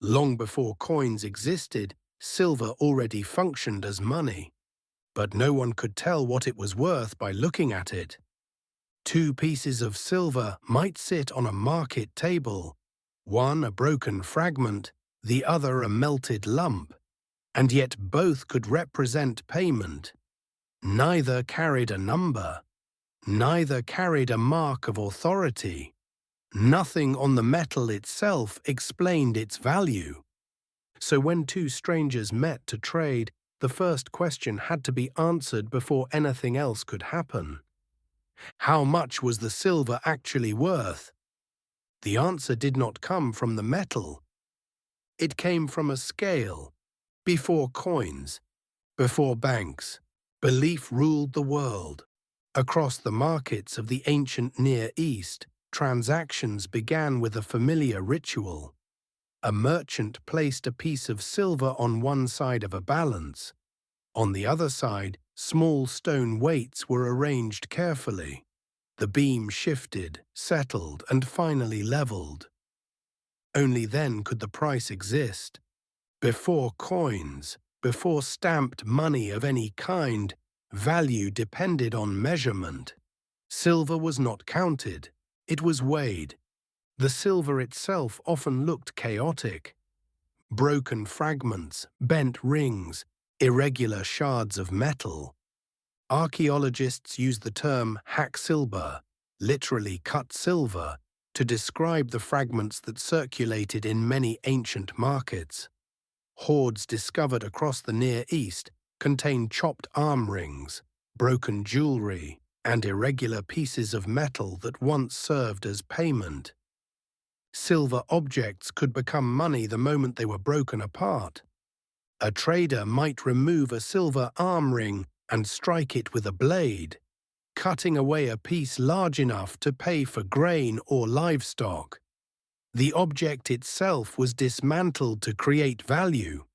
Long before coins existed, silver already functioned as money, but no one could tell what it was worth by looking at it. Two pieces of silver might sit on a market table, one a broken fragment, the other a melted lump, and yet both could represent payment. Neither carried a number. Neither carried a mark of authority. Nothing on the metal itself explained its value. So when two strangers met to trade, the first question had to be answered before anything else could happen. How much was the silver actually worth? The answer did not come from the metal. It came from a scale. Before coins, before banks, belief ruled the world. Across the markets of the ancient Near East, transactions began with a familiar ritual. A merchant placed a piece of silver on one side of a balance. On the other side, small stone weights were arranged carefully. The beam shifted, settled, and finally leveled. Only then could the price exist. Before coins, before stamped money of any kind, value depended on measurement. Silver was not counted, it was weighed. The silver itself often looked chaotic. Broken fragments, bent rings, irregular shards of metal. Archaeologists use the term hacksilber, literally cut silver, to describe the fragments that circulated in many ancient markets. Hoards discovered across the Near East contain chopped arm rings, broken jewelry, and irregular pieces of metal that once served as payment. Silver objects could become money the moment they were broken apart. A trader might remove a silver arm ring and strike it with a blade, cutting away a piece large enough to pay for grain or livestock. The object itself was dismantled to create value,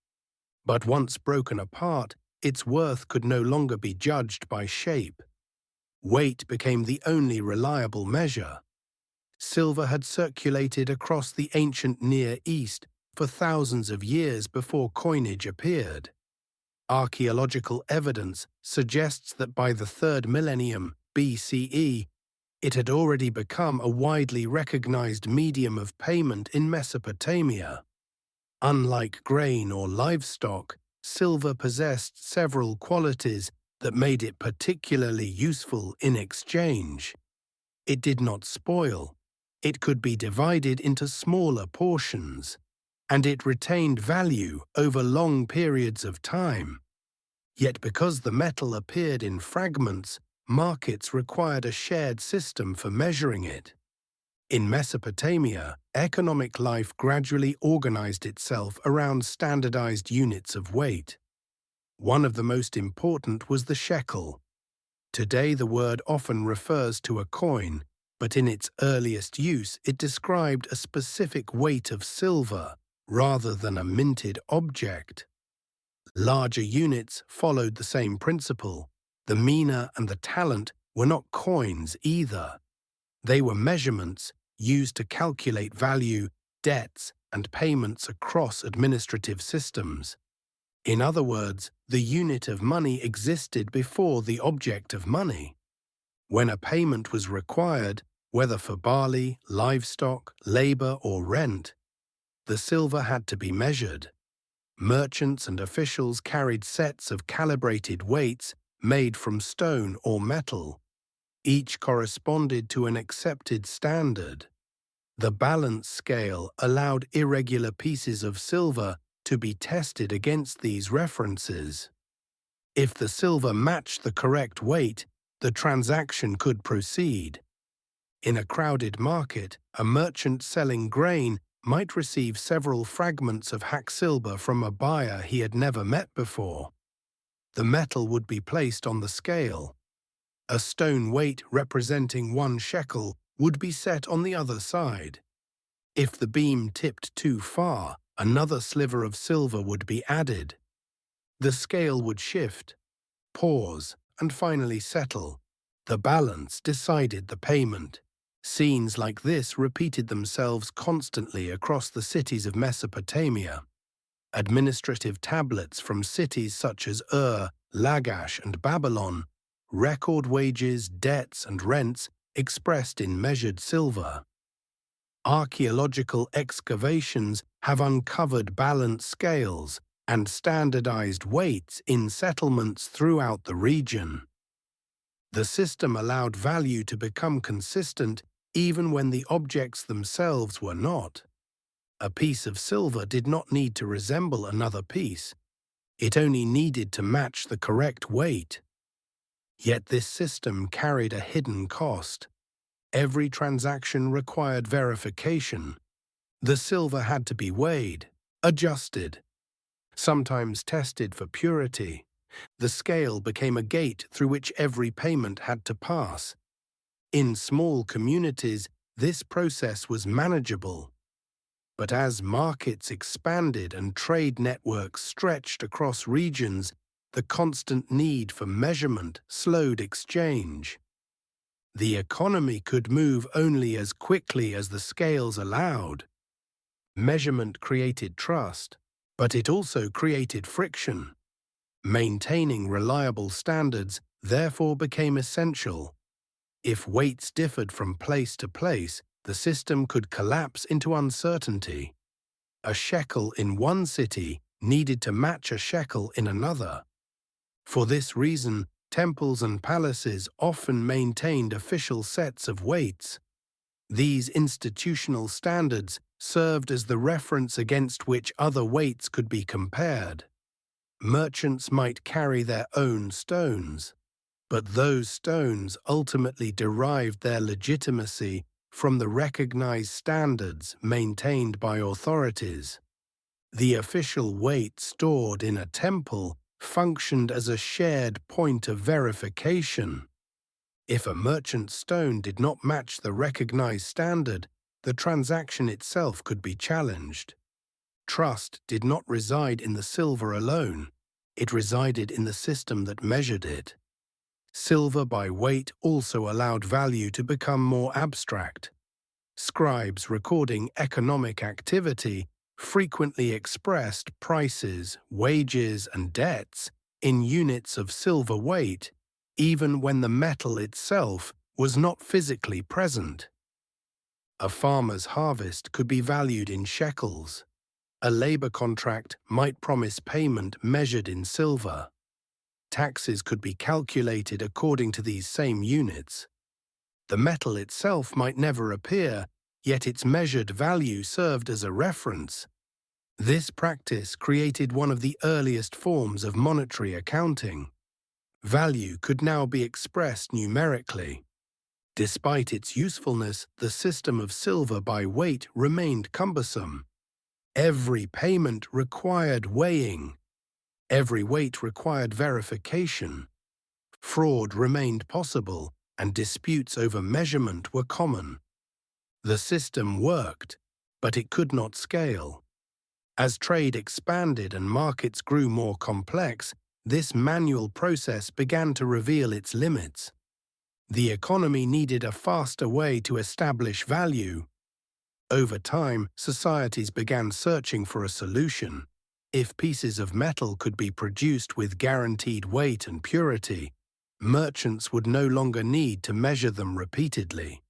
but once broken apart, its worth could no longer be judged by shape. Weight became the only reliable measure. Silver had circulated across the ancient Near East for thousands of years before coinage appeared. Archaeological evidence suggests that by the 3rd millennium BCE, it had already become a widely recognized medium of payment in Mesopotamia. Unlike grain or livestock, silver possessed several qualities that made it particularly useful in exchange. It did not spoil, it could be divided into smaller portions, and it retained value over long periods of time. Yet because the metal appeared in fragments, markets required a shared system for measuring it. In Mesopotamia, economic life gradually organized itself around standardized units of weight. One of the most important was the shekel. Today the word often refers to a coin, but in its earliest use it described a specific weight of silver rather than a minted object. Larger units followed the same principle. The mina and the talent were not coins either. They were measurements used to calculate value, debts, and payments across administrative systems. In other words, the unit of money existed before the object of money. When a payment was required, whether for barley, livestock, labor, or rent, the silver had to be measured. Merchants and officials carried sets of calibrated weights made from stone or metal. Each corresponded to an accepted standard. The balance scale allowed irregular pieces of silver to be tested against these references. If the silver matched the correct weight, the transaction could proceed. In a crowded market, a merchant selling grain might receive several fragments of hacksilber from a buyer he had never met before. The metal would be placed on the scale. A stone weight representing 1 shekel would be set on the other side. If the beam tipped too far, another sliver of silver would be added. The scale would shift, pause, and finally settle. The balance decided the payment. Scenes like this repeated themselves constantly across the cities of Mesopotamia. Administrative tablets from cities such as Lagash, and Babylon record wages, debts, and rents expressed in measured silver. Archaeological excavations have uncovered balance scales and standardized weights in settlements throughout the region. The system allowed value to become consistent even when the objects themselves were not. A piece of silver did not need to resemble another piece. It only needed to match the correct weight. Yet this system carried a hidden cost. Every transaction required verification. The silver had to be weighed, adjusted, sometimes tested for purity. The scale became a gate through which every payment had to pass. In small communities, this process was manageable. But as markets expanded and trade networks stretched across regions, the constant need for measurement slowed exchange. The economy could move only as quickly as the scales allowed. Measurement created trust, but it also created friction. Maintaining reliable standards therefore became essential. If weights differed from place to place, the system could collapse into uncertainty. A shekel in one city needed to match a shekel in another. For this reason, temples and palaces often maintained official sets of weights. These institutional standards served as the reference against which other weights could be compared. Merchants might carry their own stones, but those stones ultimately derived their legitimacy from the recognized standards maintained by authorities. The official weight stored in a temple functioned as a shared point of verification. If a merchant's stone did not match the recognized standard, the transaction itself could be challenged. Trust did not reside in the silver alone. It resided in the system that measured it. Silver by weight also allowed value to become more abstract. Scribes recording economic activity frequently expressed prices, wages, and debts in units of silver weight, even when the metal itself was not physically present. A farmer's harvest could be valued in shekels. A labor contract might promise payment measured in silver. Taxes could be calculated according to these same units. The metal itself might never appear, yet its measured value served as a reference. This practice created one of the earliest forms of monetary accounting. Value could now be expressed numerically. Despite its usefulness, the system of silver by weight remained cumbersome. Every payment required weighing. Every weight required verification. Fraud remained possible, and disputes over measurement were common. The system worked, but it could not scale. As trade expanded and markets grew more complex, this manual process began to reveal its limits. The economy needed a faster way to establish value. Over time, societies began searching for a solution. If pieces of metal could be produced with guaranteed weight and purity, merchants would no longer need to measure them repeatedly.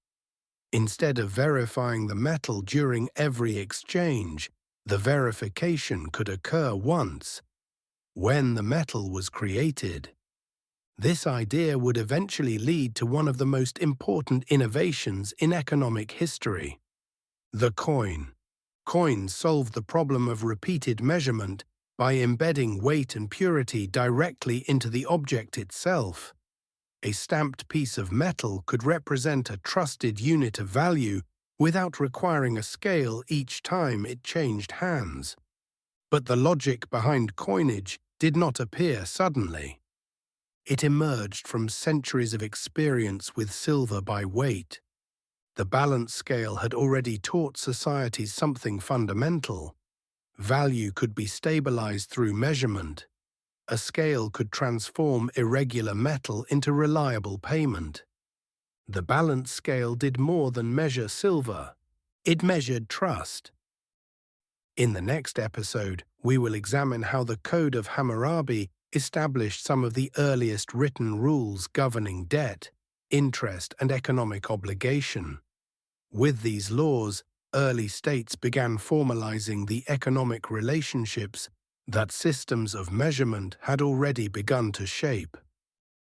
Instead of verifying the metal during every exchange, the verification could occur once, when the metal was created. This idea would eventually lead to one of the most important innovations in economic history: the coin. Coins solved the problem of repeated measurement by embedding weight and purity directly into the object itself. A stamped piece of metal could represent a trusted unit of value without requiring a scale each time it changed hands. But the logic behind coinage did not appear suddenly. It emerged from centuries of experience with silver by weight. The balance scale had already taught societies something fundamental. Value could be stabilized through measurement. A scale could transform irregular metal into reliable payment. The balance scale did more than measure silver. It measured trust. In the next episode, we will examine how the Code of Hammurabi established some of the earliest written rules governing debt, interest, and economic obligation. With these laws, early states began formalizing the economic relationships that systems of measurement had already begun to shape.